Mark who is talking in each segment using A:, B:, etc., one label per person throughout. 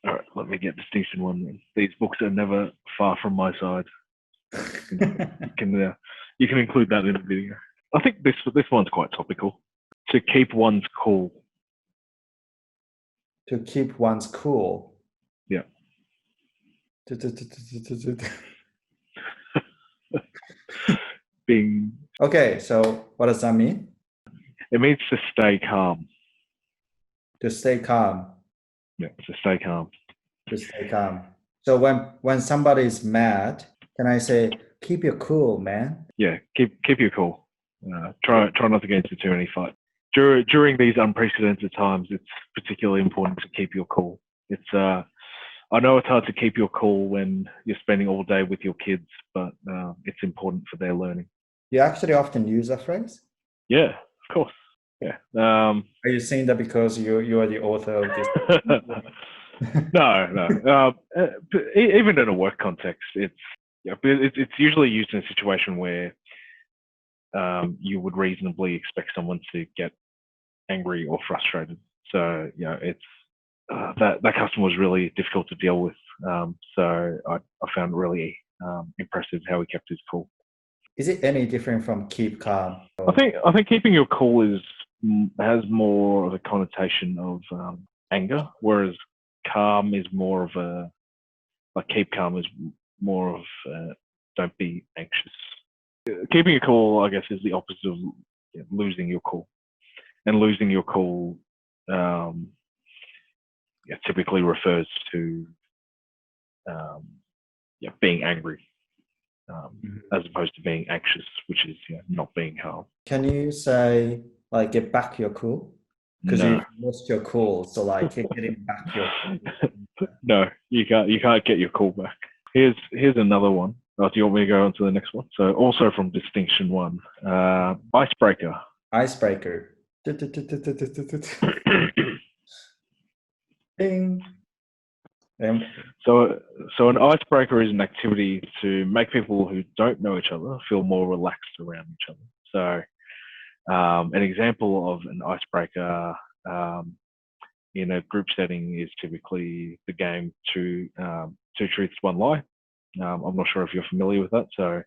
A: All right, let me get distinction one. These books are never far from my side. You can include that in the video. I think this one's quite topical. To keep one's cool.
B: To keep one's cool.
A: Yeah. Being.
B: Okay, so what does that mean?
A: It means to stay calm.
B: To stay calm.
A: Yeah, to stay calm.
B: To stay calm. So when somebody is mad, can I say, keep your cool, man?
A: Yeah, keep your cool. Try not to get into too many fights. During these unprecedented times, it's particularly important to keep your cool. I know it's hard to keep your cool when you're spending all day with your kids, but it's important for their learning.
B: You actually often use that phrase?
A: Yeah, of course. Yeah.
B: Are you saying that because you are the author of this?
A: No. Even in a work context, it's usually used in a situation where you would reasonably expect someone to get angry or frustrated. So it's that customer was really difficult to deal with. So I found it really impressive how he kept his cool.
B: Is it any different from keep calm?
A: I think keeping your cool has more of a connotation of anger, whereas calm is more of keep calm is more of don't be anxious. Keeping your cool, I guess, is the opposite of losing your cool, and losing your cool typically refers to being angry. As opposed to being anxious, which is not being calm.
B: Can you say get back your cool? Because you've lost your cool, so getting back your cool.
A: No, you can't get your cool back. Here's another one. Do you want me to go on to the next one? So also from Distinction 1, icebreaker.
B: Icebreaker. Ding.
A: So an icebreaker is an activity to make people who don't know each other feel more relaxed around each other. So an example of an icebreaker in a group setting is typically the game Two Truths, One Lie. I'm not sure if you're familiar with that. So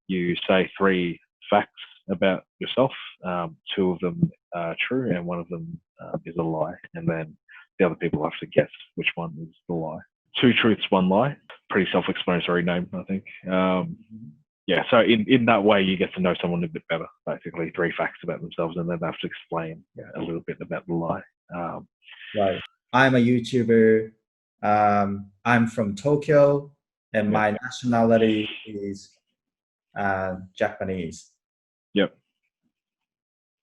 A: you say 3 facts about yourself. 2 of them are true and 1 of them is a lie. And then the other people have to guess which one is the lie. 2 Truths, One Lie. Pretty self-explanatory name, I think. So in that way, you get to know someone a bit better. Basically, 3 facts about themselves, and then they have to explain a little bit about the lie.
B: Right. I'm a YouTuber. I'm from Tokyo, and my nationality is Japanese.
A: Yep.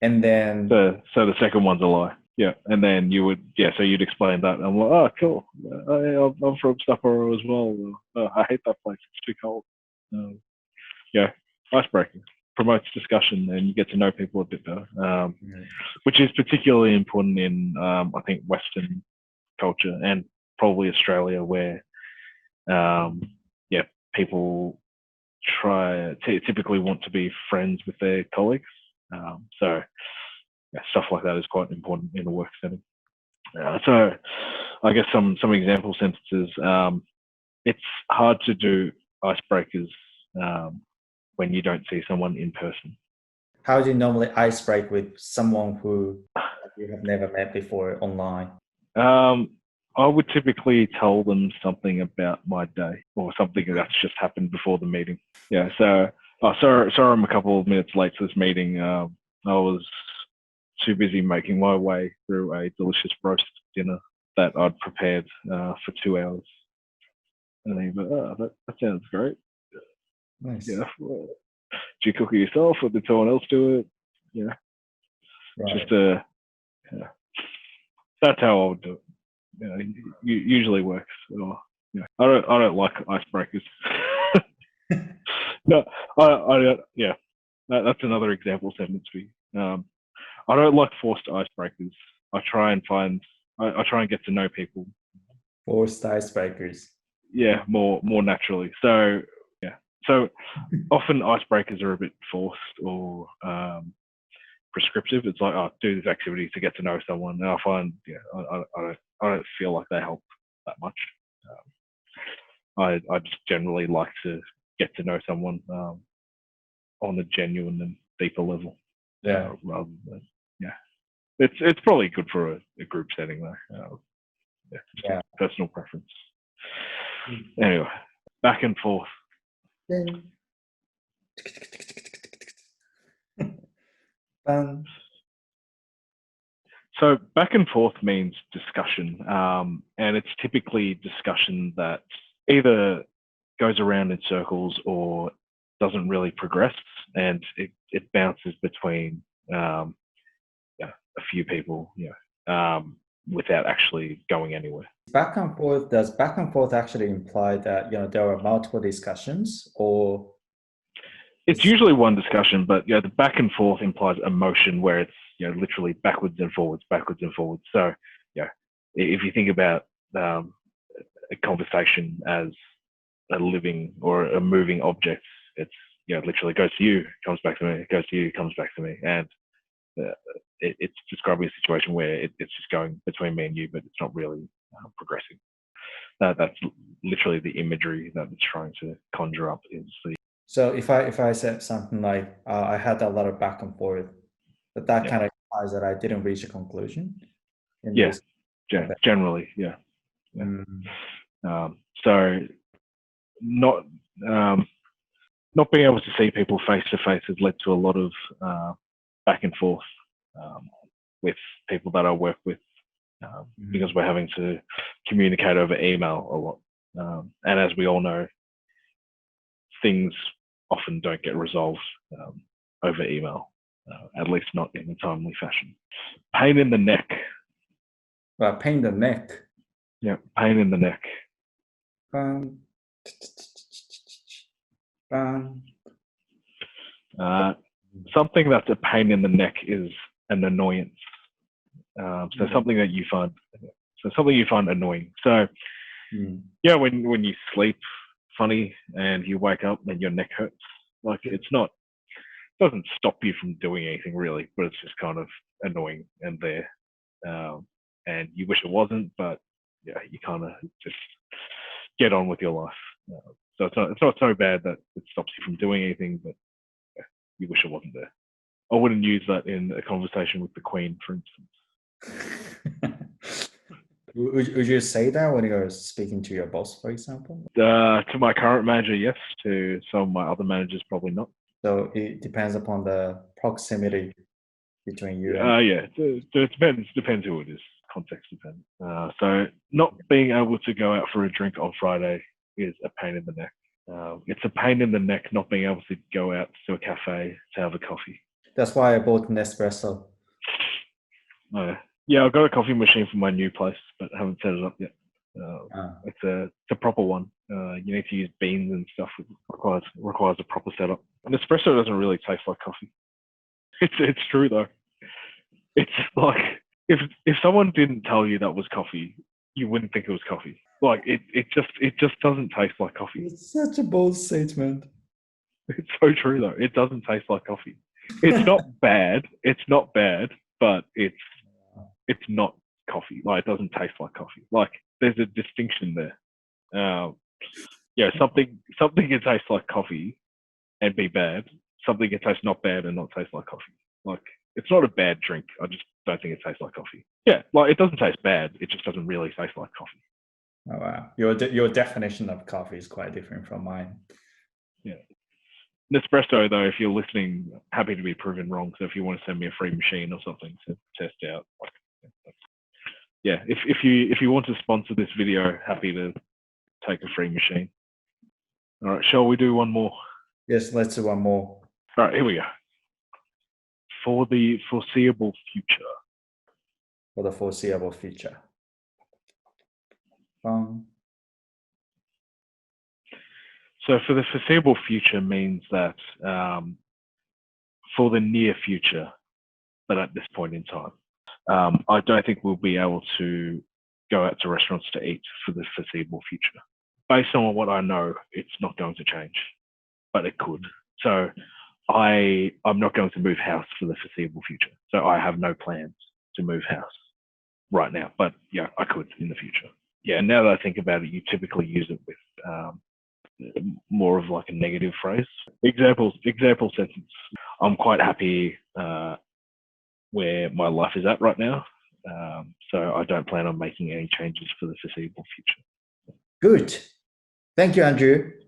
B: And then
A: so the second one's a lie. Yeah, and then you'd explain that. I'm like, oh, cool. I'm from Sapporo as well. I hate that place. It's too cold. Icebreaking promotes discussion, and you get to know people a bit better, which is particularly important in, I think, Western culture and probably Australia, where, people typically want to be friends with their colleagues. So stuff like that is quite important in a work setting. So I guess some example sentences. It's hard to do icebreakers when you don't see someone in person.
B: How do you normally icebreak with someone who you have never met before online?
A: I would typically tell them something about my day or something that's just happened before the meeting. Yeah, so sorry I'm a couple of minutes late to this meeting. I was too busy making my way through a delicious roast dinner that I'd prepared for 2 hours. And then that sounds great.
B: Nice.
A: Yeah. Well, did you cook it yourself or did someone else do it? Yeah.
B: Right.
A: Just that's how I would do it. Usually works. Or, I don't like icebreakers. No, that's another example sentence for you. I don't like forced icebreakers. I try and get to know people.
B: Forced icebreakers.
A: Yeah, more naturally. So often icebreakers are a bit forced or prescriptive. It's like, do this activity to get to know someone. And I find, I don't feel like they help that much. I just generally like to get to know someone on a genuine and deeper level.
B: Yeah.
A: Rather than, it's probably good for a group setting though.
B: Yeah.
A: Personal preference. Anyway, back and forth. So back and forth means discussion, and it's typically discussion that either goes around in circles or doesn't really progress, and it bounces between a few people, without actually going anywhere.
B: Back and forth, does back and forth actually imply that there are multiple discussions, or
A: it's usually one discussion, but the back and forth implies emotion where it's literally backwards and forwards. So if you think about a conversation as a living or a moving object, it's literally goes to you, comes back to me, goes to you, comes back to me, and it's describing a situation where it's just going between me and you, but it's not really progressing. That's literally the imagery that it's trying to conjure up.
B: So if I said something like I had a lot of back and forth, but that kind of implies that I didn't reach a conclusion.
A: Generally, so not being able to see people face to face has led to a lot of back and forth with people that I work with, because we're having to communicate over email a lot, and as we all know, things often don't get resolved over email, at least not in a timely fashion. Pain in the neck.
B: Pain in the neck.
A: Yeah, pain in the neck. Something that's a pain in the neck is an annoyance. So something you find annoying. So when you sleep funny and you wake up and your neck hurts, like it doesn't stop you from doing anything really, but it's just kind of annoying and there, and you wish it wasn't, but you kind of just get on with your life. So it's not so bad that it stops you from doing anything, but you wish it wasn't there. I wouldn't use that in a conversation with the Queen, for instance.
B: Would you say that when you're speaking to your boss, for example?
A: To my current manager, yes. To some of my other managers, probably not.
B: So it depends upon the proximity between you.
A: It depends who it is. Context depends. So not being able to go out for a drink on Friday is a pain in the neck. It's a pain in the neck not being able to go out to a cafe to have a coffee.
B: That's why I bought an espresso.
A: Yeah, I've got a coffee machine for my new place, but haven't set it up yet. It's a proper one. You need to use beans and stuff. It requires a proper setup. An espresso doesn't really taste like coffee. It's true though. It's like if someone didn't tell you that was coffee, you wouldn't think it was coffee. Like it just doesn't taste like coffee.
B: It's such a bold statement.
A: It's so true though. It doesn't taste like coffee. It's not bad. It's not bad, but it's not coffee. Like it doesn't taste like coffee. Like there's a distinction there. Something can taste like coffee and be bad. Something can taste not bad and not taste like coffee. Like it's not a bad drink. I just don't think it tastes like coffee. Yeah, like it doesn't taste bad. It just doesn't really taste like coffee.
B: Oh wow, your definition of coffee is quite different from mine.
A: Yeah. Nespresso, though, if you're listening, happy to be proven wrong. So if you want to send me a free machine or something to test out, if you want to sponsor this video, happy to take a free machine. All right, shall we do one more?
B: Yes, let's do one more.
A: All right, here we go. For the foreseeable future.
B: For the foreseeable future.
A: So for the foreseeable future means that for the near future, but at this point in time, I don't think we'll be able to go out to restaurants to eat for the foreseeable future. Based on what I know, it's not going to change, but it could. So I'm not going to move house for the foreseeable future. So I have no plans to move house right now, but yeah, I could in the future. yeah, now that I think about it, you typically use it with more of like a negative phrase. Example sentence. I'm quite happy where my life is at right now. So I don't plan on making any changes for the foreseeable future.
B: Good. Thank you, Andrew.